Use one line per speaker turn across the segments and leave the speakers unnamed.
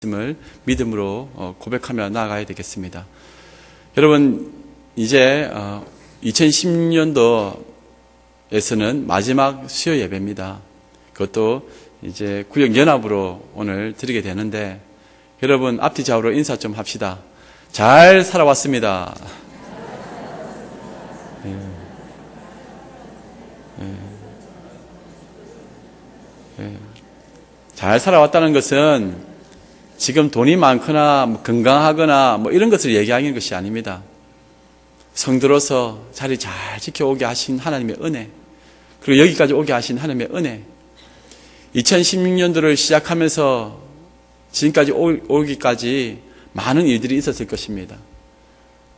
을 믿음으로 고백하며 나아가야 되겠습니다. 여러분, 이제 2010년도에서는 마지막 수요 예배입니다. 그것도 이제 구역 연합으로 오늘 드리게 되는데, 여러분 앞뒤 좌우로 인사 좀 합시다. 잘 살아왔습니다. 잘 살아왔다는 것은 지금 돈이 많거나 건강하거나 이런 것을 얘기하는 것이 아닙니다. 성도로서 자리 잘 지켜오게 하신 하나님의 은혜, 그리고 여기까지 오게 하신 하나님의 은혜, 2016년도를 시작하면서 지금까지 오기까지 많은 일들이 있었을 것입니다.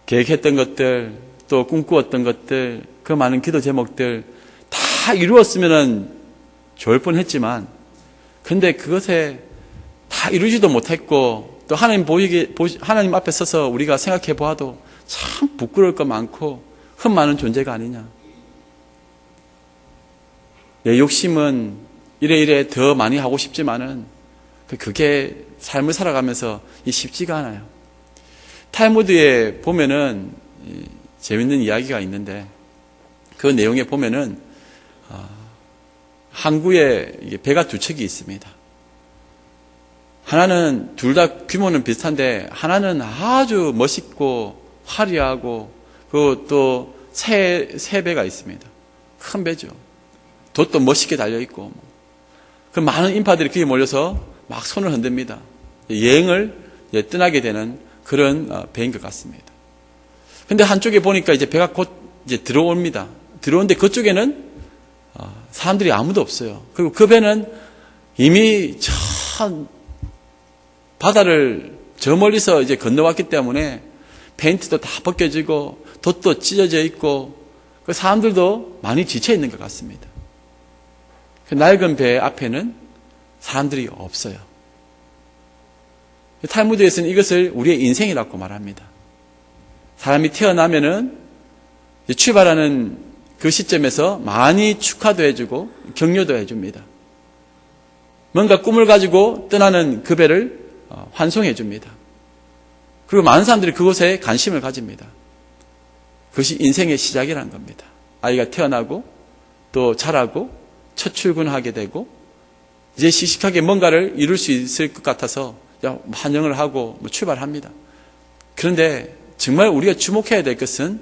계획했던 것들, 또 꿈꾸었던 것들, 그 많은 기도 제목들 다 이루었으면 좋을 뻔했지만, 근데 그것에 다 이루지도 못했고, 또 하나님 앞에 서서 우리가 생각해 보아도 참 부끄러울 거 많고 흠 많은 존재가 아니냐. 내 욕심은 이래 더 많이 하고 싶지만은 그게 삶을 살아가면서 쉽지가 않아요. 탈무드에 보면은 재밌는 이야기가 있는데, 그 내용에 보면은 항구에 배가 두 척이 있습니다. 하나는 둘 다 규모는 비슷한데, 하나는 아주 멋있고 화려하고, 그것도 새 배가 있습니다. 큰 배죠. 돛도 멋있게 달려있고, 그 많은 인파들이 거기에 몰려서 막 손을 흔듭니다. 여행을 떠나게 되는 그런 배인 것 같습니다. 근데 한쪽에 보니까 이제 배가 곧 이제 들어옵니다. 들어오는데 그쪽에는 사람들이 아무도 없어요. 그리고 그 배는 이미 바다를 저 멀리서 이제 건너왔기 때문에 페인트도 다 벗겨지고 돛도 찢어져 있고, 그 사람들도 많이 지쳐 있는 것 같습니다. 그 낡은 배 앞에는 사람들이 없어요. 탈무드에서는 이것을 우리의 인생이라고 말합니다. 사람이 태어나면은 출발하는 그 시점에서 많이 축하도 해주고 격려도 해줍니다. 뭔가 꿈을 가지고 떠나는 그 배를 환송해 줍니다. 그리고 많은 사람들이 그곳에 관심을 가집니다. 그것이 인생의 시작이라는 겁니다. 아이가 태어나고 또 자라고 첫 출근하게 되고, 이제 씩씩하게 뭔가를 이룰 수 있을 것 같아서 환영을 하고 출발합니다. 그런데 정말 우리가 주목해야 될 것은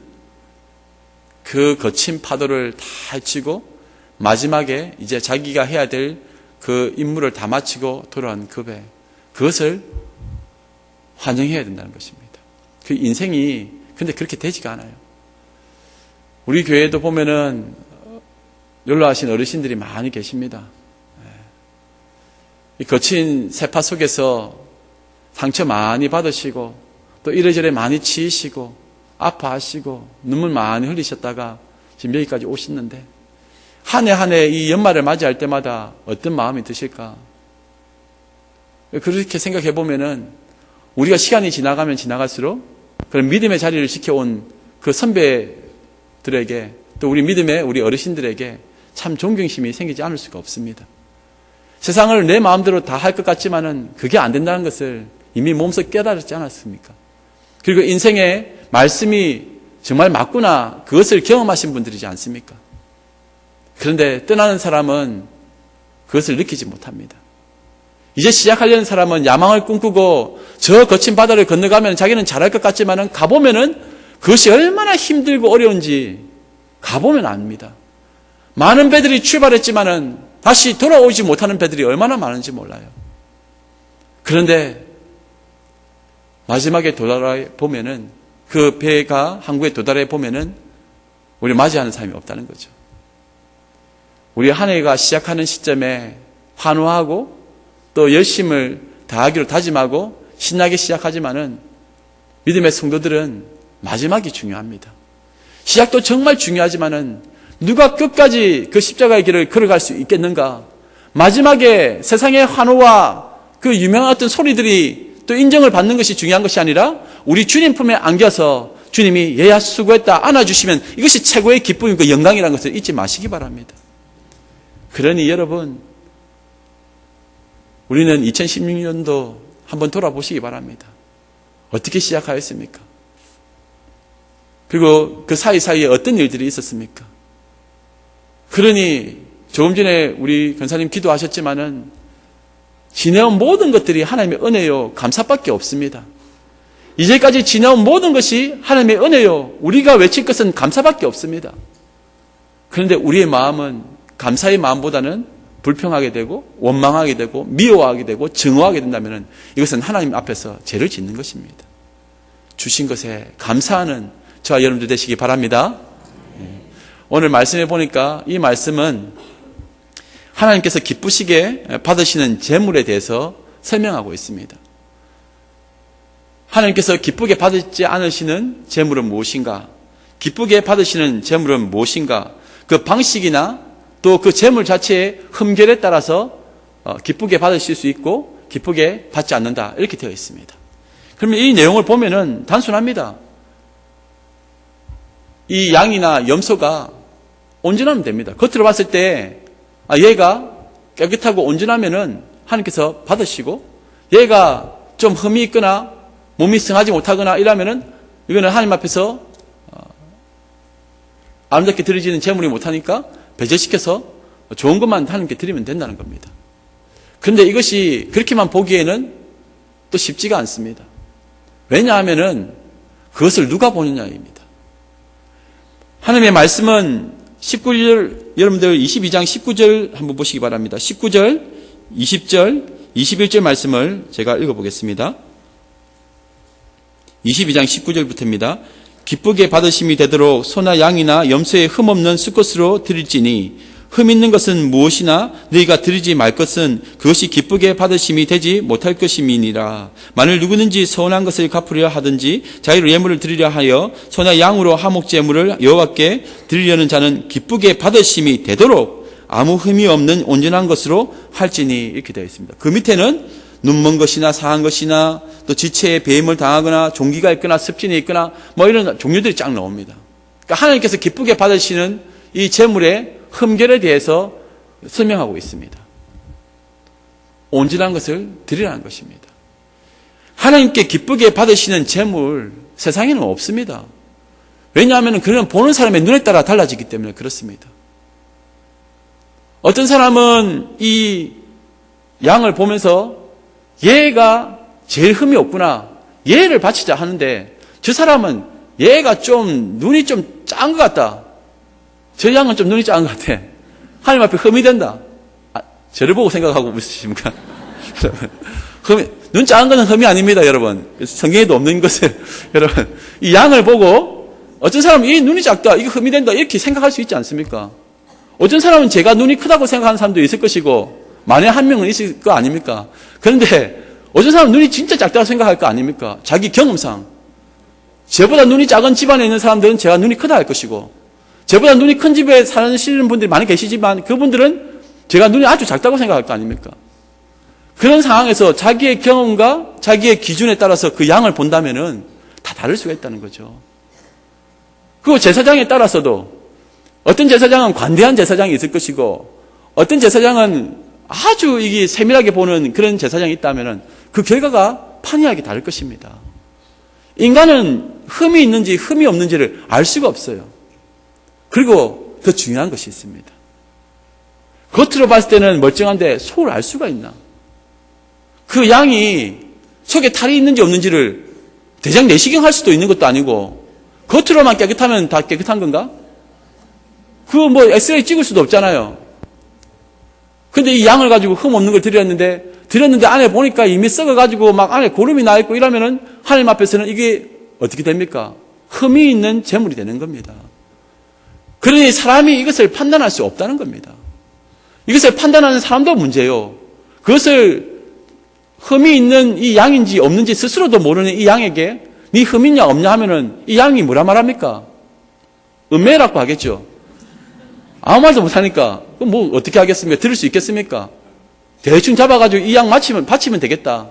그 거친 파도를 다 헤치고 마지막에 이제 자기가 해야 될 그 임무를 다 마치고 돌아온 그 배, 그것을 환영해야 된다는 것입니다. 그 인생이 근데 그렇게 되지가 않아요. 우리 교회에도 보면은 연로하신 어르신들이 많이 계십니다. 이 거친 세파 속에서 상처 많이 받으시고, 또 이래저래 많이 치이시고 아파하시고 눈물 많이 흘리셨다가 지금 여기까지 오셨는데, 한 해 한 해 이 연말을 맞이할 때마다 어떤 마음이 드실까? 그렇게 생각해 보면은 우리가 시간이 지나가면 지나갈수록 그런 믿음의 자리를 지켜온 그 선배들에게, 또 우리 믿음의 우리 어르신들에게 참 존경심이 생기지 않을 수가 없습니다. 세상을 내 마음대로 다 할 것 같지만은 그게 안 된다는 것을 이미 몸소 깨달았지 않았습니까? 그리고 인생의 말씀이 정말 맞구나, 그것을 경험하신 분들이지 않습니까? 그런데 떠나는 사람은 그것을 느끼지 못합니다. 이제 시작하려는 사람은 야망을 꿈꾸고 저 거친 바다를 건너가면 자기는 잘할 것 같지만은 가보면은 그것이 얼마나 힘들고 어려운지 가보면 압니다. 많은 배들이 출발했지만은 다시 돌아오지 못하는 배들이 얼마나 많은지 몰라요. 그런데 마지막에 도달해 보면은, 그 배가 항구에 도달해 보면은 우리를 맞이하는 사람이 없다는 거죠. 우리 한 해가 시작하는 시점에 환호하고 또 열심을 다하기로 다짐하고 신나게 시작하지만은, 믿음의 성도들은 마지막이 중요합니다. 시작도 정말 중요하지만은 누가 끝까지 그 십자가의 길을 걸어갈 수 있겠는가? 마지막에 세상의 환호와 그 유명한 어떤 소리들이 또 인정을 받는 것이 중요한 것이 아니라, 우리 주님 품에 안겨서 주님이 얘야 수고했다 안아주시면 이것이 최고의 기쁨이고 영광이라는 것을 잊지 마시기 바랍니다. 그러니 여러분, 우리는 2016년도 한번 돌아보시기 바랍니다. 어떻게 시작하였습니까? 그리고 그 사이사이에 어떤 일들이 있었습니까? 그러니 조금 전에 우리 권사님 기도하셨지만은 지내온 모든 것들이 하나님의 은혜요 감사밖에 없습니다. 이제까지 지내온 모든 것이 하나님의 은혜요 우리가 외칠 것은 감사밖에 없습니다. 그런데 우리의 마음은 감사의 마음보다는 불평하게 되고 원망하게 되고 미워하게 되고 증오하게 된다면 이것은 하나님 앞에서 죄를 짓는 것입니다. 주신 것에 감사하는 저와 여러분들 되시기 바랍니다. 오늘 말씀해 보니까 이 말씀은 하나님께서 기쁘시게 받으시는 재물에 대해서 설명하고 있습니다. 하나님께서 기쁘게 받지 않으시는 재물은 무엇인가? 기쁘게 받으시는 재물은 무엇인가? 그 방식이나 또 그 재물 자체의 흠결에 따라서 기쁘게 받으실 수 있고 기쁘게 받지 않는다 이렇게 되어 있습니다. 그러면 이 내용을 보면은 단순합니다. 이 양이나 염소가 온전하면 됩니다. 겉으로 봤을 때 얘가 깨끗하고 온전하면은 하나님께서 받으시고 얘가 좀 흠이 있거나 몸이 성하지 못하거나 이러면은 이거는 하나님 앞에서 아름답게 드려지는 제물이 못하니까 배제시켜서 좋은 것만 하나님께 드리면 된다는 겁니다. 그런데 이것이 그렇게만 보기에는 또 쉽지가 않습니다. 왜냐하면은 그것을 누가 보느냐입니다. 하나님의 말씀은 19절, 여러분들 22장 19절 한번 보시기 바랍니다. 19절, 20절, 21절 말씀을 제가 읽어보겠습니다. 22장 19절부터입니다. 기쁘게 받으심이 되도록 소나 양이나 염소의 흠없는 수컷으로 드릴지니 흠 있는 것은 무엇이나 너희가 드리지 말 것은 그것이 기쁘게 받으심이 되지 못할 것임이니라. 만일 누구든지 서운한 것을 갚으려 하든지 자기로 예물을 드리려 하여 소나 양으로 화목 제물을 여호와께 드리려는 자는 기쁘게 받으심이 되도록 아무 흠이 없는 온전한 것으로 할지니 이렇게 되어 있습니다. 그 밑에는 눈먼 것이나 상한 것이나 또 지체에 배임을 당하거나 종기가 있거나 습진이 있거나 뭐 이런 종류들이 쫙 나옵니다. 그러니까 하나님께서 기쁘게 받으시는 이 제물의 흠결에 대해서 설명하고 있습니다. 온전한 것을 드리라는 것입니다. 하나님께 기쁘게 받으시는 제물 세상에는 없습니다. 왜냐하면 그는 보는 사람의 눈에 따라 달라지기 때문에 그렇습니다. 어떤 사람은 이 양을 보면서 얘가 제일 흠이 없구나. 얘를 바치자 하는데 저 사람은 얘가 좀 눈이 좀 작은 것 같다. 저 양은 좀 눈이 작은 것 같아. 하나님 앞에 흠이 된다. 저를 보고 생각하고 웃으십니까? 눈 작은 것은 흠이 아닙니다, 여러분. 성경에도 없는 것을 여러분 이 양을 보고 어떤 사람은 이 눈이 작다, 이게 흠이 된다 이렇게 생각할 수 있지 않습니까? 어떤 사람은 제가 눈이 크다고 생각하는 사람도 있을 것이고 만에 한 명은 있을 거 아닙니까? 그런데 어떤 사람은 눈이 진짜 작다고 생각할 거 아닙니까? 자기 경험상 저보다 눈이 작은 집안에 있는 사람들은 제가 눈이 크다 할 것이고 저보다 눈이 큰 집에 사시는 분들이 많이 계시지만 그분들은 제가 눈이 아주 작다고 생각할 거 아닙니까? 그런 상황에서 자기의 경험과 자기의 기준에 따라서 그 양을 본다면은 다 다를 수가 있다는 거죠. 그리고 제사장에 따라서도 어떤 제사장은 관대한 제사장이 있을 것이고 어떤 제사장은 아주 이게 세밀하게 보는 그런 제사장이 있다면은 그 결과가 판이하게 다를 것입니다. 인간은 흠이 있는지 흠이 없는지를 알 수가 없어요. 그리고 더 중요한 것이 있습니다. 겉으로 봤을 때는 멀쩡한데 속을 알 수가 있나? 그 양이 속에 탈이 있는지 없는지를 대장 내시경 할 수도 있는 것도 아니고 겉으로만 깨끗하면 다 깨끗한 건가? 그거 뭐 엑스레이 찍을 수도 없잖아요. 근데 이 양을 가지고 흠 없는 걸 드렸는데 안에 보니까 이미 썩어가지고 막 안에 고름이 나 있고 이러면은 하나님 앞에서는 이게 어떻게 됩니까? 흠이 있는 제물이 되는 겁니다. 그러니 사람이 이것을 판단할 수 없다는 겁니다. 이것을 판단하는 사람도 문제요. 그것을 흠이 있는 이 양인지 없는지 스스로도 모르는 이 양에게 네 흠 있냐 없냐 하면은 이 양이 뭐라 말합니까? 은매라고 하겠죠. 아무 말도 못하니까 그럼 뭐 어떻게 하겠습니까? 들을 수 있겠습니까? 대충 잡아가지고 이 양 바치면 되겠다.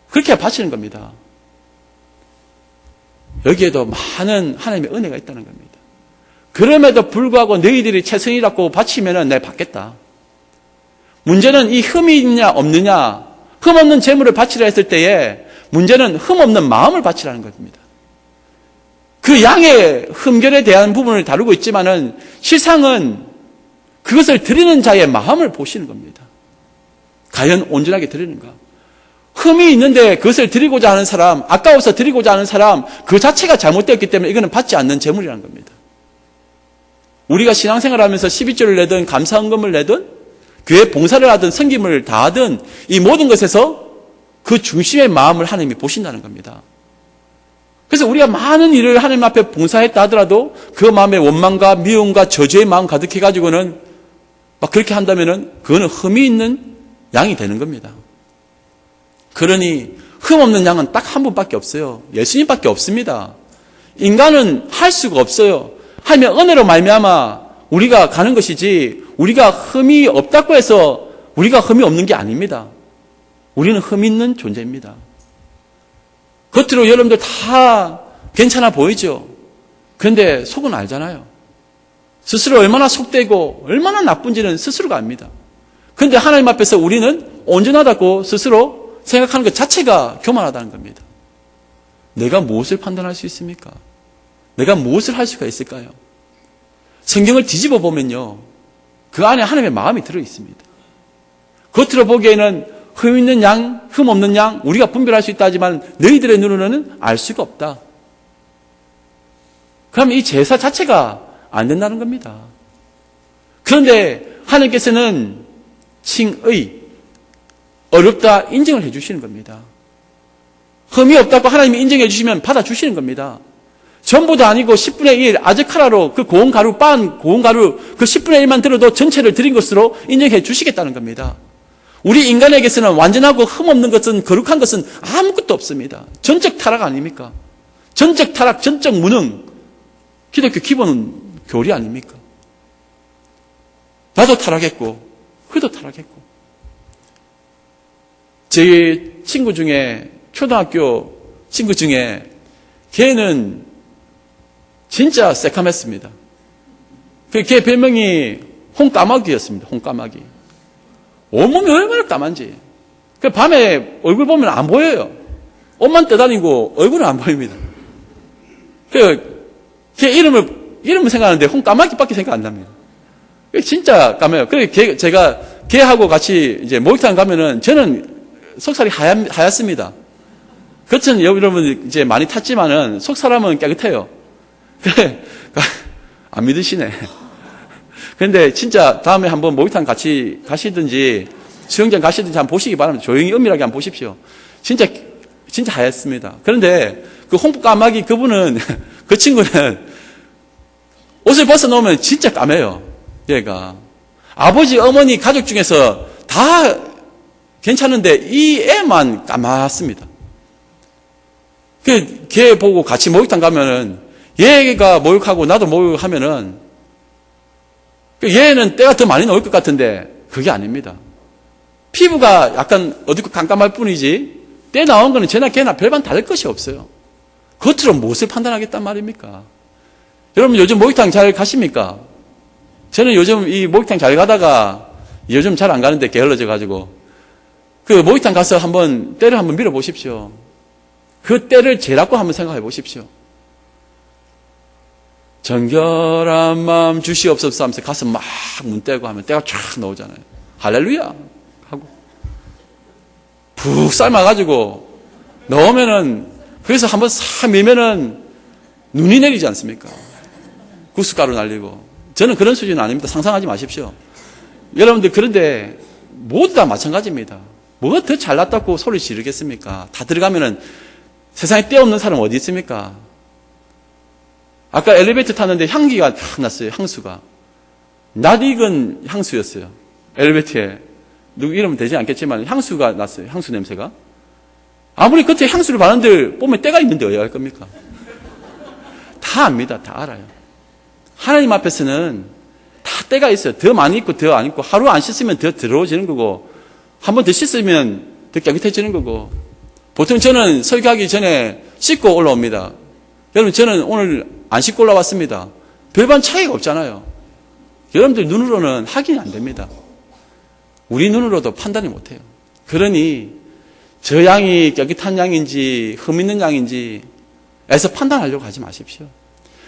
그렇게 바치는 겁니다. 여기에도 많은 하나님의 은혜가 있다는 겁니다. 그럼에도 불구하고 너희들이 최선이라고 바치면은 내가 받겠다. 문제는 이 흠이 있냐 없느냐, 흠없는 재물을 바치라 했을 때에 문제는 흠없는 마음을 바치라는 겁니다. 그 양의 흠결에 대한 부분을 다루고 있지만은 실상은 그것을 드리는 자의 마음을 보시는 겁니다. 과연 온전하게 드리는가? 흠이 있는데 그것을 드리고자 하는 사람, 아까워서 드리고자 하는 사람, 그 자체가 잘못되었기 때문에 이거는 받지 않는 재물이라는 겁니다. 우리가 신앙생활하면서 12조를 내든 감사헌금을 내든 교회 봉사를 하든 섬김을 다하든 이 모든 것에서 그 중심의 마음을 하나님이 보신다는 겁니다. 그래서 우리가 많은 일을 하나님 앞에 봉사했다 하더라도 그 마음에 원망과 미움과 저주의 마음 가득해가지고는 막 그렇게 한다면은 그거는 흠이 있는 양이 되는 겁니다. 그러니 흠 없는 양은 딱 한 분밖에 없어요. 예수님밖에 없습니다. 인간은 할 수가 없어요. 하나님의 은혜로 말미암아 우리가 가는 것이지 우리가 흠이 없다고 해서 우리가 흠이 없는 게 아닙니다. 우리는 흠 있는 존재입니다. 겉으로 여러분들 다 괜찮아 보이죠? 그런데 속은 알잖아요. 스스로 얼마나 속되고 얼마나 나쁜지는 스스로가 압니다. 그런데 하나님 앞에서 우리는 온전하다고 스스로 생각하는 것 자체가 교만하다는 겁니다. 내가 무엇을 판단할 수 있습니까? 내가 무엇을 할 수가 있을까요? 성경을 뒤집어 보면요, 그 안에 하나님의 마음이 들어 있습니다. 겉으로 보기에는 흠 있는 양, 흠 없는 양, 우리가 분별할 수 있다 하지만 너희들의 눈으로는 알 수가 없다. 그러면 이 제사 자체가 안 된다는 겁니다. 그런데 하나님께서는 칭의, 어렵다 인정을 해 주시는 겁니다. 흠이 없다고 하나님이 인정해 주시면 받아주시는 겁니다. 전부 다 아니고 10분의 1 아즈카라로 그 고운 가루, 빤 고운 가루 그 10분의 1만 들어도 전체를 드린 것으로 인정해 주시겠다는 겁니다. 우리 인간에게서는 완전하고 흠없는 것은, 거룩한 것은 아무것도 없습니다. 전적 타락 아닙니까? 전적 타락, 전적 무능. 기독교 기본 교리 아닙니까? 나도 타락했고 그도 타락했고. 제 친구 중에, 초등학교 친구 중에 걔는 진짜 새카맸습니다. 걔 별명이 홍까마귀였습니다. 홍까마귀. 온몸이 얼마나 까만지. 그 밤에 얼굴 보면 안 보여요. 옷만 떠다니고 얼굴은 안 보입니다. 걔 이름을 생각하는데 홍까마귀밖에 생각 안 납니다. 진짜 까매요. 그래 제가 걔하고 같이 이제 목욕탕 가면은 저는 속살이 하얗습니다. 겉은 여러분 이제 많이 탔지만은 속 사람은 깨끗해요. 그래, 안 믿으시네. 그런데 진짜 다음에 한번 목욕탕 같이 가시든지 수영장 가시든지 한번 보시기 바랍니다. 조용히 은밀하게 한번 보십시오. 진짜 하얗습니다. 그런데 그 홍까마귀 그분은, 그 친구는 옷을 벗어놓으면 진짜 까매요. 얘가. 아버지, 어머니, 가족 중에서 다 괜찮은데 이 애만 까맣습니다. 걔 보고 같이 목욕탕 가면은 얘가 목욕하고 나도 목욕하면은 얘는 때가 더 많이 나올 것 같은데 그게 아닙니다. 피부가 약간 어둡고 깜깜할 뿐이지 때 나온 거는 쟤나 걔나 별반 다를 것이 없어요. 겉으로 무엇을 판단하겠단 말입니까? 여러분 요즘 목욕탕 잘 가십니까? 저는 요즘 이 목욕탕 잘 가다가 요즘 잘 안 가는데 게을러져 가지고 그 목욕탕 가서 한번 때를 한번 밀어보십시오. 그 때를 재라고 한번 생각해 보십시오. 정결한 마음 주시옵소서 하면서 가서 막 문 떼고 하면 때가 쫙 나오잖아요. 할렐루야 하고 푹 삶아가지고 넣으면은 그래서 한번 싹 밀면은 눈이 내리지 않습니까? 구스가루 날리고. 저는 그런 수준은 아닙니다. 상상하지 마십시오. 여러분들 그런데 모두 다 마찬가지입니다. 뭐가 더 잘났다고 소리 지르겠습니까? 다 들어가면은 세상에 때 없는 사람 어디 있습니까? 아까 엘리베이터 탔는데 향기가 팍 났어요. 향수가. 낯익은 향수였어요. 엘리베이터에. 누구 이름은 되지 않겠지만 향수가 났어요. 향수 냄새가. 아무리 겉에 향수를 바른들 보면 때가 있는데 어디가 할 겁니까? 다 압니다. 다 알아요. 하나님 앞에서는 다 때가 있어요. 더 많이 있고 더 안 있고 하루 안 씻으면 더 더러워지는 거고 한 번 더 씻으면 더 깨끗해지는 거고 보통 저는 설교하기 전에 씻고 올라옵니다. 여러분 저는 오늘 안 씻고 올라왔습니다. 별반 차이가 없잖아요. 여러분들 눈으로는 확인이 안 됩니다. 우리 눈으로도 판단이 못해요. 그러니 저 양이 깨끗한 양인지 흠 있는 양인지 에서 판단하려고 하지 마십시오.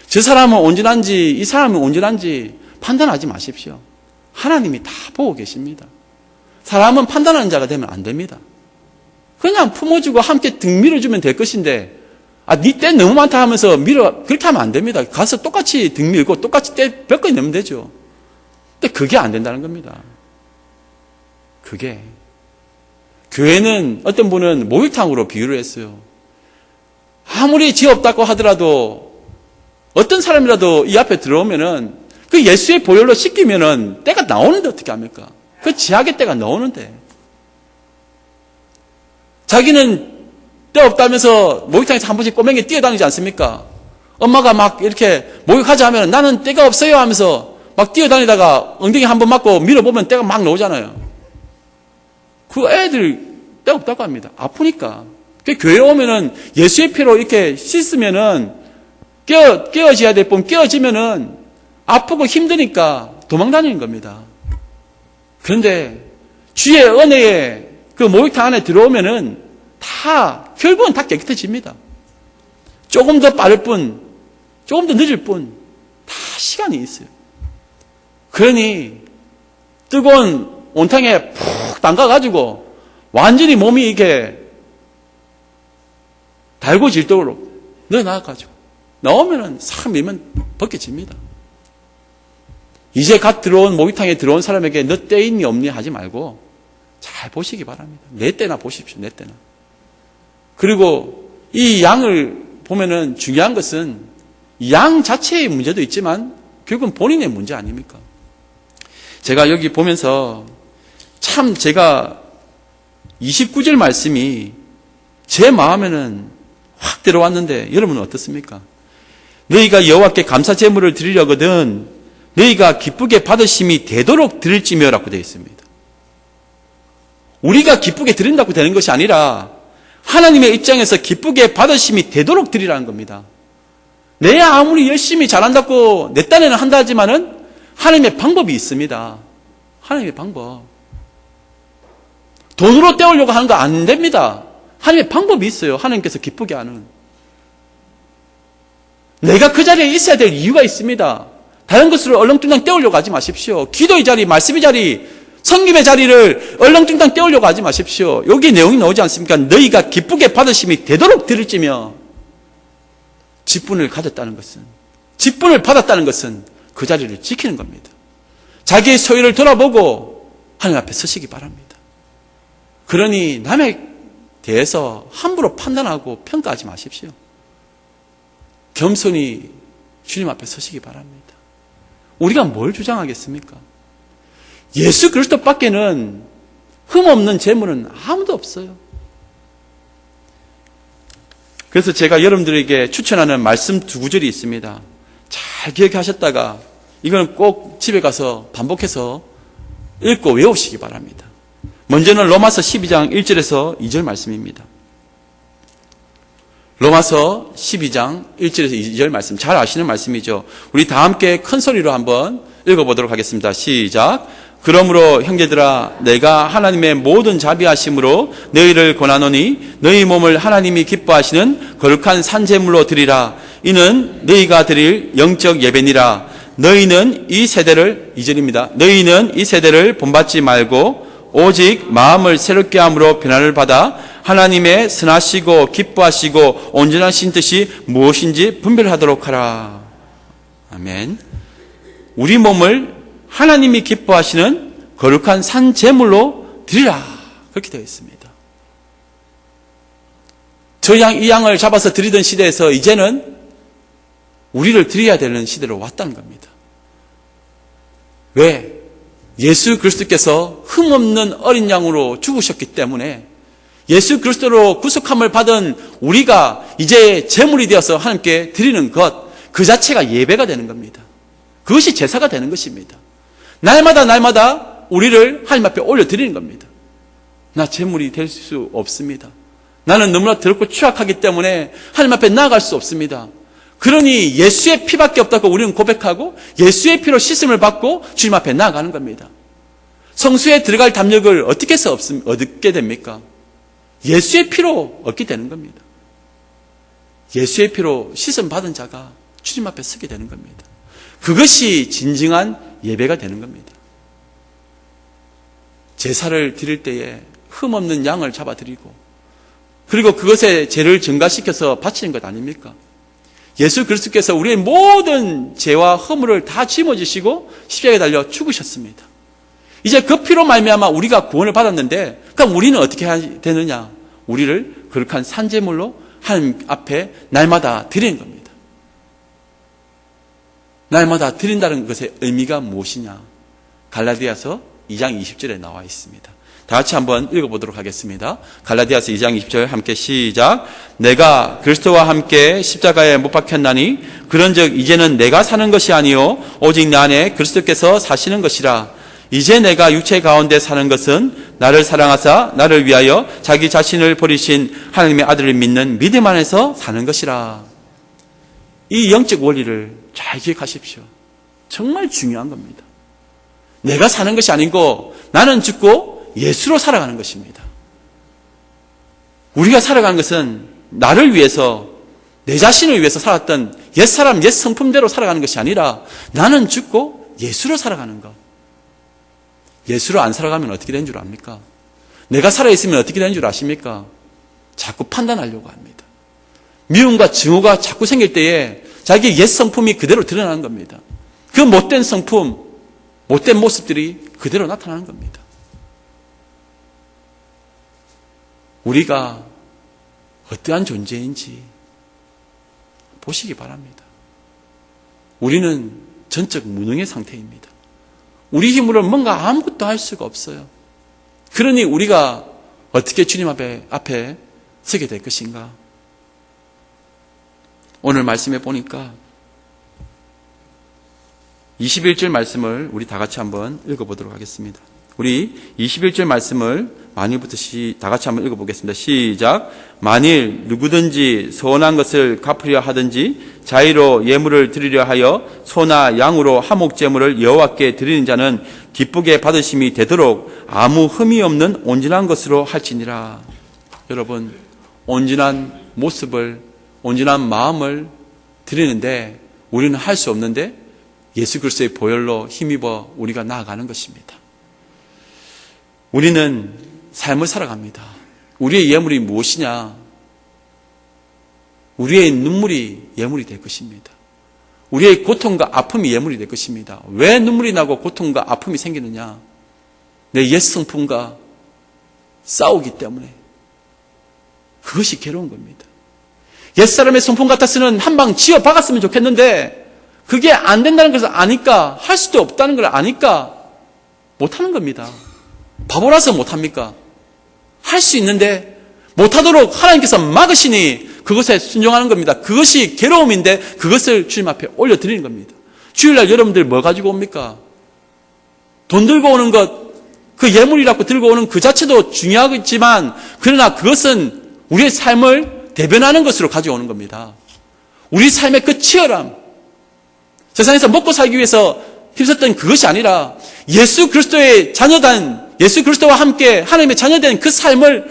저 사람은 온전한지 이 사람은 온전한지 판단하지 마십시오. 하나님이 다 보고 계십니다. 사람은 판단하는 자가 되면 안 됩니다. 그냥 품어주고 함께 등 밀어주면 될 것인데 니 때 너무 많다 하면서 그렇게 하면 안 됩니다. 가서 똑같이 등 밀고 똑같이 때 몇 건 내면 되죠. 근데 그게 안 된다는 겁니다. 그게 교회는 어떤 분은 목욕탕으로 비유를 했어요. 아무리 죄 없다고 하더라도 어떤 사람이라도 이 앞에 들어오면은 그 예수의 보혈로 씻기면은 때가 나오는데 어떻게 합니까? 그 지하의 때가 나오는데 자기는 때 없다면서 목욕탕에서 한 번씩 꼬맹이 뛰어다니지 않습니까? 엄마가 막 이렇게 목욕하자 하면 나는 때가 없어요 하면서 막 뛰어다니다가 엉덩이 한 번 맞고 밀어보면 때가 막 나오잖아요. 그 애들 때 없다고 합니다. 아프니까. 교회 오면은 예수의 피로 이렇게 씻으면은 깨어져야 될 분 깨어지면은 아프고 힘드니까 도망다니는 겁니다. 그런데 주의 은혜에 그 목욕탕 안에 들어오면은 결국은 다 깨끗해집니다. 조금 더 빠를 뿐, 조금 더 늦을 뿐, 다 시간이 있어요. 그러니 뜨거운 온탕에 푹 담가가지고 완전히 몸이 이렇게 달궈질 도록 넣어놔가지고 나오면은 싹 밀면 벗겨집니다. 이제 갓 들어온 목욕탕에 들어온 사람에게 너 때 있니 없니 하지 말고 잘 보시기 바랍니다. 내 때나 보십시오. 내 때나. 그리고 이 양을 보면은 중요한 것은 양 자체의 문제도 있지만 결국은 본인의 문제 아닙니까? 제가 여기 보면서 참 제가 29절 말씀이 제 마음에는 확 들어왔는데 여러분은 어떻습니까? 너희가 여호와께 감사 제물을 드리려거든 너희가 기쁘게 받으심이 되도록 드릴지며라고 되어 있습니다. 우리가 기쁘게 드린다고 되는 것이 아니라 하나님의 입장에서 기쁘게 받으심이 되도록 드리라는 겁니다. 내가 아무리 열심히 잘한다고 내 딴에는 한다 하지만은 하나님의 방법이 있습니다. 하나님의 방법. 돈으로 때우려고 하는 거 안 됩니다. 하나님의 방법이 있어요. 하나님께서 기쁘게 하는. 내가 그 자리에 있어야 될 이유가 있습니다. 다른 것으로 얼렁뚱땅 때우려고 하지 마십시오. 기도의 자리, 말씀의 자리, 성김의 자리를 얼렁뚱땅 때우려고 하지 마십시오. 여기 내용이 나오지 않습니까? 너희가 기쁘게 받으심이 되도록 드릴지며 직분을 가졌다는 것은, 직분을 받았다는 것은 그 자리를 지키는 겁니다. 자기의 소유를 돌아보고 하나님 앞에 서시기 바랍니다. 그러니 남에 대해서 함부로 판단하고 평가하지 마십시오. 겸손히 주님 앞에 서시기 바랍니다. 우리가 뭘 주장하겠습니까? 예수 그리스도밖에는 흠없는 재물은 아무도 없어요. 그래서 제가 여러분들에게 추천하는 말씀 두 구절이 있습니다. 잘 기억하셨다가 이건 꼭 집에 가서 반복해서 읽고 외우시기 바랍니다. 먼저는 로마서 12장 1절에서 2절 말씀입니다. 로마서 12장 1절에서 2절 말씀, 잘 아시는 말씀이죠. 우리 다 함께 큰 소리로 한번 읽어보도록 하겠습니다. 시작. 그러므로 형제들아 내가 하나님의 모든 자비하심으로 너희를 권하노니 너희 몸을 하나님이 기뻐하시는 거룩한 산제물로 드리라. 이는 너희가 드릴 영적 예배니라. 너희는 이 세대를, 2절입니다. 너희는 이 세대를 본받지 말고 오직 마음을 새롭게 함으로 변화를 받아 하나님의 선하시고 기뻐하시고 온전하신 뜻이 무엇인지 분별하도록 하라. 아멘. 우리 몸을 하나님이 기뻐하시는 거룩한 산 제물로 드리라. 그렇게 되어 있습니다. 이 양을 잡아서 드리던 시대에서 이제는 우리를 드려야 되는 시대로 왔다는 겁니다. 왜? 예수 그리스도께서 흠없는 어린 양으로 죽으셨기 때문에 예수 그리스도로 구속함을 받은 우리가 이제 제물이 되어서 하나님께 드리는 것, 그 자체가 예배가 되는 겁니다. 그것이 제사가 되는 것입니다. 날마다 우리를 하나님 앞에 올려드리는 겁니다. 나 제물이 될 수 없습니다. 나는 너무나 더럽고 추악하기 때문에 하나님 앞에 나아갈 수 없습니다. 그러니 예수의 피밖에 없다고 우리는 고백하고 예수의 피로 씻음을 받고 주님 앞에 나아가는 겁니다. 성수에 들어갈 담력을 어떻게 해서 얻게 됩니까? 예수의 피로 얻게 되는 겁니다. 예수의 피로 씻음 받은 자가 주님 앞에 서게 되는 겁니다. 그것이 진정한 예배가 되는 겁니다. 제사를 드릴 때에 흠없는 양을 잡아 드리고 그리고 그것에 죄를 증가시켜서 바치는 것 아닙니까? 예수 그리스도께서 우리의 모든 죄와 허물을 다 짊어지시고 십자가에 달려 죽으셨습니다. 이제 그 피로 말미암아 우리가 구원을 받았는데 그럼 우리는 어떻게 해야 되느냐? 우리를 거룩한 산제물로 하나님 앞에 날마다 드리는 겁니다. 날마다 드린다는 것의 의미가 무엇이냐? 갈라디아서 2장 20절에 나와 있습니다. 다 같이 한번 읽어보도록 하겠습니다. 갈라디아서 2장 20절 함께 시작. 내가 그리스도와 함께 십자가에 못 박혔나니 그런즉 이제는 내가 사는 것이 아니요 오직 내 안에 그리스도께서 사시는 것이라. 이제 내가 육체 가운데 사는 것은 나를 사랑하사 나를 위하여 자기 자신을 버리신 하나님의 아들을 믿는 믿음 안에서 사는 것이라. 이 영적 원리를 잘 기억하십시오. 정말 중요한 겁니다. 내가 사는 것이 아니고 나는 죽고 예수로 살아가는 것입니다. 우리가 살아가는 것은 나를 위해서 내 자신을 위해서 살았던 옛사람, 옛 성품대로 살아가는 것이 아니라 나는 죽고 예수로 살아가는 것. 예수로 안 살아가면 어떻게 되는 줄 압니까? 내가 살아있으면 어떻게 되는 줄 아십니까? 자꾸 판단하려고 합니다. 미움과 증오가 자꾸 생길 때에 자기의 옛 성품이 그대로 드러나는 겁니다. 그 못된 성품, 못된 모습들이 그대로 나타나는 겁니다. 우리가 어떠한 존재인지 보시기 바랍니다. 우리는 전적 무능의 상태입니다. 우리 힘으로 뭔가 아무것도 할 수가 없어요. 그러니 우리가 어떻게 주님 앞에 서게 될 것인가? 오늘 말씀에 보니까 21절 말씀을 우리 다 같이 한번 읽어보도록 하겠습니다. 우리 21절 말씀을 만일부터 다 같이 한번 읽어보겠습니다. 시작. 만일 누구든지 서원한 것을 갚으려 하든지 자의로 예물을 드리려 하여 소나 양으로 화목제물을 여호와께 드리는 자는 기쁘게 받으심이 되도록 아무 흠이 없는 온전한 것으로 할지니라. 여러분, 온전한 모습을, 온전한 마음을 드리는데 우리는 할 수 없는데 예수 그리스도의 보혈로 힘입어 우리가 나아가는 것입니다. 우리는 삶을 살아갑니다. 우리의 예물이 무엇이냐? 우리의 눈물이 예물이 될 것입니다. 우리의 고통과 아픔이 예물이 될 것입니다. 왜 눈물이 나고 고통과 아픔이 생기느냐? 내 옛 성품과 싸우기 때문에. 그것이 괴로운 겁니다. 옛사람의 성품 같아서는 한 방 지어 박았으면 좋겠는데 그게 안 된다는 것을 아니까, 할 수도 없다는 걸 아니까 못하는 겁니다. 바보라서 못합니까? 할 수 있는데 못하도록 하나님께서 막으시니 그것에 순종하는 겁니다. 그것이 괴로움인데 그것을 주님 앞에 올려드리는 겁니다. 주일날 여러분들 뭐 가지고 옵니까? 돈 들고 오는 것, 그 예물이라고 들고 오는 그 자체도 중요하겠지만 그러나 그것은 우리의 삶을 대변하는 것으로 가져오는 겁니다. 우리 삶의 그 치열함, 세상에서 먹고 살기 위해서 힘썼던 그것이 아니라 예수 그리스도의 자녀단, 예수 그리스도와 함께 하나님의 자녀된 그 삶을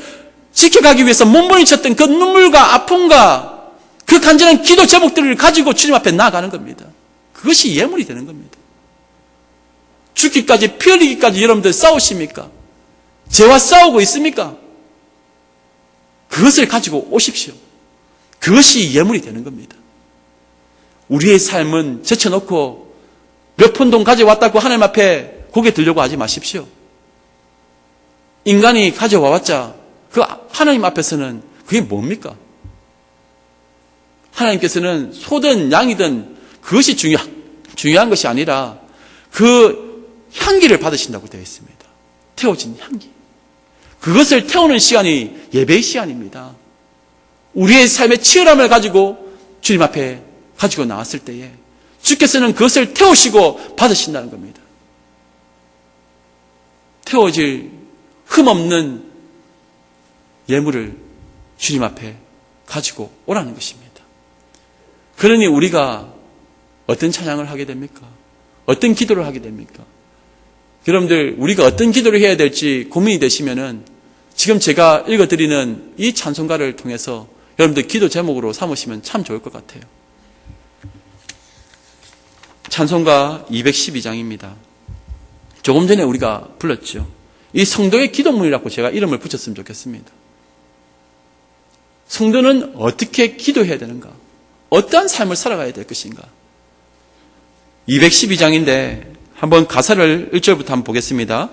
지켜가기 위해서 몸부림쳤던 그 눈물과 아픔과 그 간절한 기도 제목들을 가지고 주님 앞에 나아가는 겁니다. 그것이 예물이 되는 겁니다. 죽기까지, 피 흘리기까지 여러분들 싸우십니까? 죄와 싸우고 있습니까? 그것을 가지고 오십시오. 그것이 예물이 되는 겁니다. 우리의 삶은 제쳐놓고 몇 푼 돈 가져왔다고 하나님 앞에 고개 들려고 하지 마십시오. 인간이 가져와봤자 그 하나님 앞에서는 그게 뭡니까? 하나님께서는 소든 양이든 그것이 중요한 것이 아니라 그 향기를 받으신다고 되어 있습니다. 태워진 향기. 그것을 태우는 시간이 예배의 시간입니다. 우리의 삶의 치열함을 가지고 주님 앞에 가지고 나왔을 때에 주께서는 그것을 태우시고 받으신다는 겁니다. 태워질 흠없는 예물을 주님 앞에 가지고 오라는 것입니다. 그러니 우리가 어떤 찬양을 하게 됩니까? 어떤 기도를 하게 됩니까? 여러분들, 우리가 어떤 기도를 해야 될지 고민이 되시면은 지금 제가 읽어드리는 이 찬송가를 통해서 여러분들 기도 제목으로 삼으시면 참 좋을 것 같아요. 찬송가 212장입니다. 조금 전에 우리가 불렀죠. 이 성도의 기도문이라고 제가 이름을 붙였으면 좋겠습니다. 성도는 어떻게 기도해야 되는가? 어떠한 삶을 살아가야 될 것인가? 212장인데 한번 가사를 1절부터 한번 보겠습니다.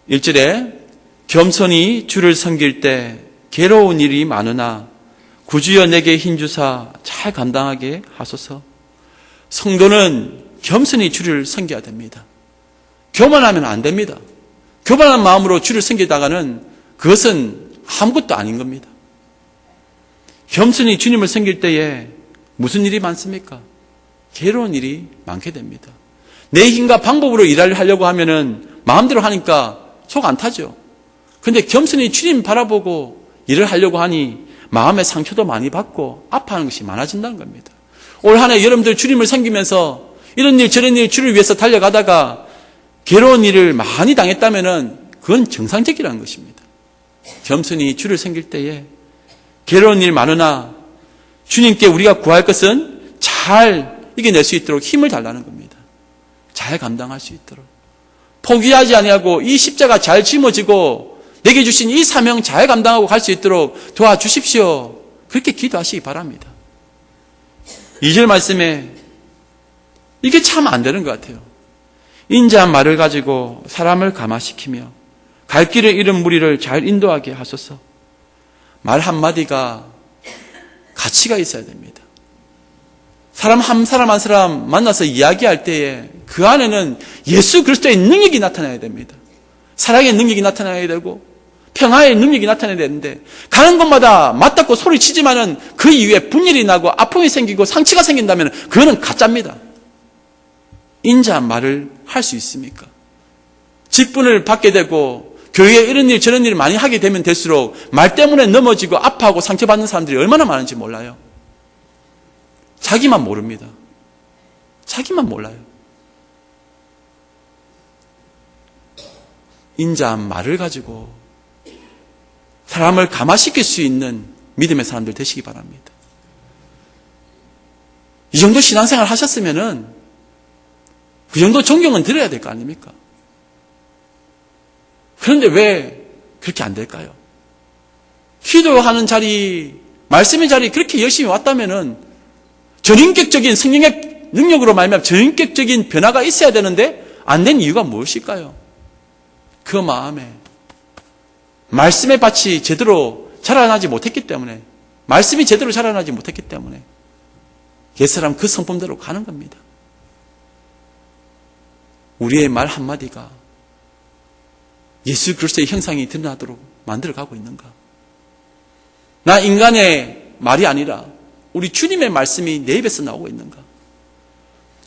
1절에 겸손히 주를 섬길 때 괴로운 일이 많으나 구주여 내게 힘주사 잘 감당하게 하소서. 성도는 겸손히 주를 섬겨야 됩니다. 교만하면 안 됩니다. 교만한 마음으로 주를 섬기다가는 그것은 아무것도 아닌 겁니다. 겸손히 주님을 섬길 때에 무슨 일이 많습니까? 괴로운 일이 많게 됩니다. 내 힘과 방법으로 일을 하려고 하면은 마음대로 하니까 속 안 타죠. 근데 겸손히 주님 바라보고 일을 하려고 하니 마음의 상처도 많이 받고 아파하는 것이 많아진다는 겁니다. 올 한 해 여러분들 주님을 섬기면서 이런 일 저런 일 주를 위해서 달려가다가 괴로운 일을 많이 당했다면은 그건 정상적이라는 것입니다. 겸손히 주를 섬길 때에 괴로운 일 많으나 주님께 우리가 구할 것은 잘 이겨낼 수 있도록 힘을 달라는 겁니다. 잘 감당할 수 있도록. 포기하지 아니하고 이 십자가 잘 짊어지고 내게 주신 이 사명 잘 감당하고 갈 수 있도록 도와주십시오. 그렇게 기도하시기 바랍니다. 2절 말씀에 이게 참 안 되는 것 같아요. 인자한 말을 가지고 사람을 감화시키며 갈 길을 잃은 무리를 잘 인도하게 하소서. 말 한마디가 가치가 있어야 됩니다. 사람 한 사람 만나서 이야기할 때에 그 안에는 예수 그리스도의 능력이 나타나야 됩니다. 사랑의 능력이 나타나야 되고 평화의 능력이 나타나야 되는데 가는 곳마다 맞닥고 소리치지만은 그 이후에 분열이 나고 아픔이 생기고 상처가 생긴다면 그거는 가짜입니다. 인자한 말을 할 수 있습니까? 직분을 받게 되고 교회에 이런 일 저런 일을 많이 하게 되면 될수록 말 때문에 넘어지고 아파하고 상처받는 사람들이 얼마나 많은지 몰라요. 자기만 모릅니다. 자기만 몰라요. 인자한 말을 가지고 사람을 감화시킬 수 있는 믿음의 사람들 되시기 바랍니다. 이 정도 신앙생활 하셨으면은 그 정도 존경은 드려야 될 거 아닙니까? 그런데 왜 그렇게 안 될까요? 기도하는 자리, 말씀의 자리 그렇게 열심히 왔다면은 전인격적인 성령의 능력으로 말미암아 전인격적인 변화가 있어야 되는데 안 된 이유가 무엇일까요? 그 마음에 말씀의 밭이 제대로 자라나지 못했기 때문에, 말씀이 제대로 자라나지 못했기 때문에 옛사람 그 성품대로 가는 겁니다. 우리의 말 한마디가 예수 그리스도의 형상이 드러나도록 만들어가고 있는가? 나 인간의 말이 아니라 우리 주님의 말씀이 내 입에서 나오고 있는가?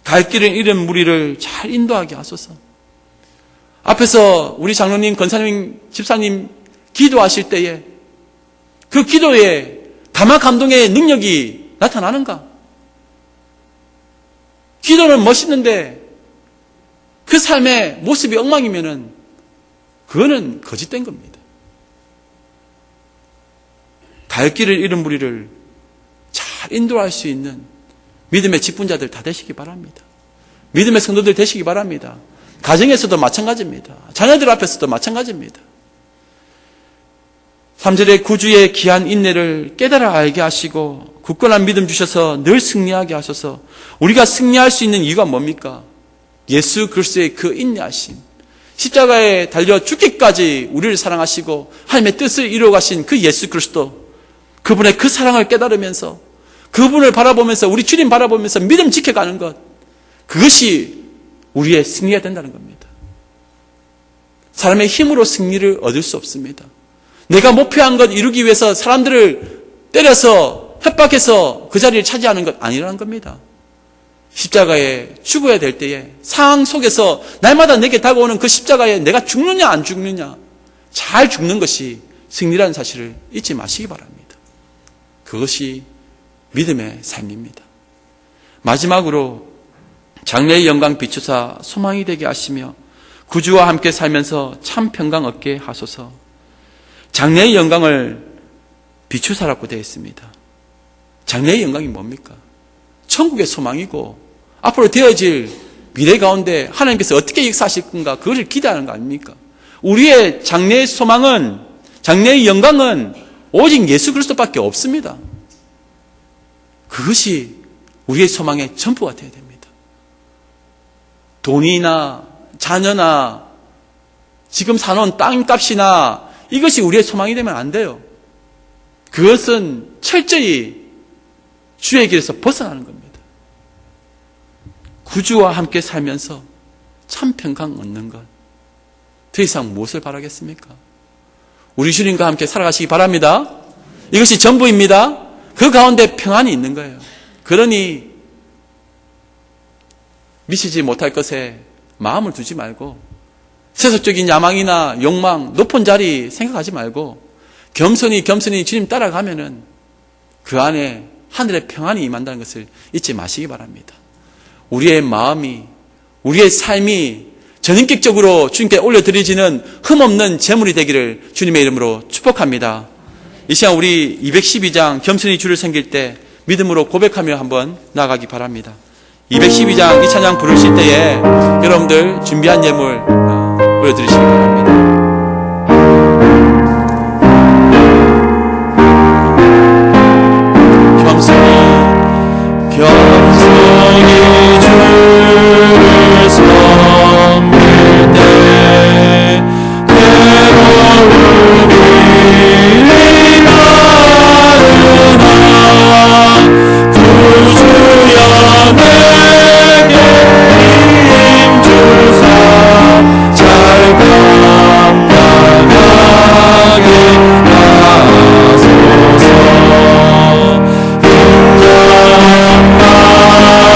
갈 길을 잃은 무리를 잘 인도하게 하소서. 앞에서 우리 장로님, 권사님, 집사님 기도하실 때에 그 기도에 감화 감동의 능력이 나타나는가? 기도는 멋있는데 그 삶의 모습이 엉망이면은 그거는 거짓된 겁니다. 갈 길을 잃은 무리를 잘 인도할 수 있는 믿음의 직분자들 다 되시기 바랍니다. 믿음의 성도들 되시기 바랍니다. 가정에서도 마찬가지입니다. 자녀들 앞에서도 마찬가지입니다. 3절에 구주의 귀한 인내를 깨달아 알게 하시고 굳건한 믿음 주셔서 늘 승리하게 하소서. 우리가 승리할 수 있는 이유가 뭡니까? 예수 그리스도의 그 인내하심, 십자가에 달려 죽기까지 우리를 사랑하시고 하나님의 뜻을 이루어 가신 그 예수 그리스도, 그분의 그 사랑을 깨달으면서 그분을 바라보면서 우리 주님 바라보면서 믿음 지켜가는 것, 그것이 우리의 승리가 된다는 겁니다. 사람의 힘으로 승리를 얻을 수 없습니다. 내가 목표한 것 이루기 위해서 사람들을 때려서 협박해서 그 자리를 차지하는 것 아니라는 겁니다. 십자가에 죽어야 될 때에 상황 속에서 날마다 내게 다가오는 그 십자가에 내가 죽느냐 안 죽느냐, 잘 죽는 것이 승리라는 사실을 잊지 마시기 바랍니다. 그것이 믿음의 삶입니다. 마지막으로 장래의 영광 비추사 소망이 되게 하시며 구주와 함께 살면서 참 평강 얻게 하소서. 장래의 영광을 비추사라고 되어 있습니다. 장래의 영광이 뭡니까? 천국의 소망이고 앞으로 되어질 미래 가운데 하나님께서 어떻게 역사하실 건가 그것을 기대하는 거 아닙니까? 우리의 장래의 소망은, 장래의 영광은 오직 예수 그리스도밖에 없습니다. 그것이 우리의 소망의 전부가 되어야 됩니다. 돈이나 자녀나 지금 사놓은 땅값이나 이것이 우리의 소망이 되면 안 돼요. 그것은 철저히 주의 길에서 벗어나는 겁니다. 구주와 함께 살면서 참 평강 얻는 것, 더 이상 무엇을 바라겠습니까? 우리 주님과 함께 살아가시기 바랍니다. 이것이 전부입니다. 그 가운데 평안이 있는 거예요. 그러니 미치지 못할 것에 마음을 두지 말고 세속적인 야망이나 욕망, 높은 자리 생각하지 말고 겸손히 주님 따라가면은 그 안에 하늘의 평안이 임한다는 것을 잊지 마시기 바랍니다. 우리의 마음이, 우리의 삶이 전인격적으로 주님께 올려드리지는 흠없는 제물이 되기를 주님의 이름으로 축복합니다. 이 시간 우리 212장 겸손히 주를 섬길 때 믿음으로 고백하며 한번 나아가기 바랍니다. 212장 이 찬양 부르실 때에 여러분들 준비한 예물 올려드리시기 바랍니다.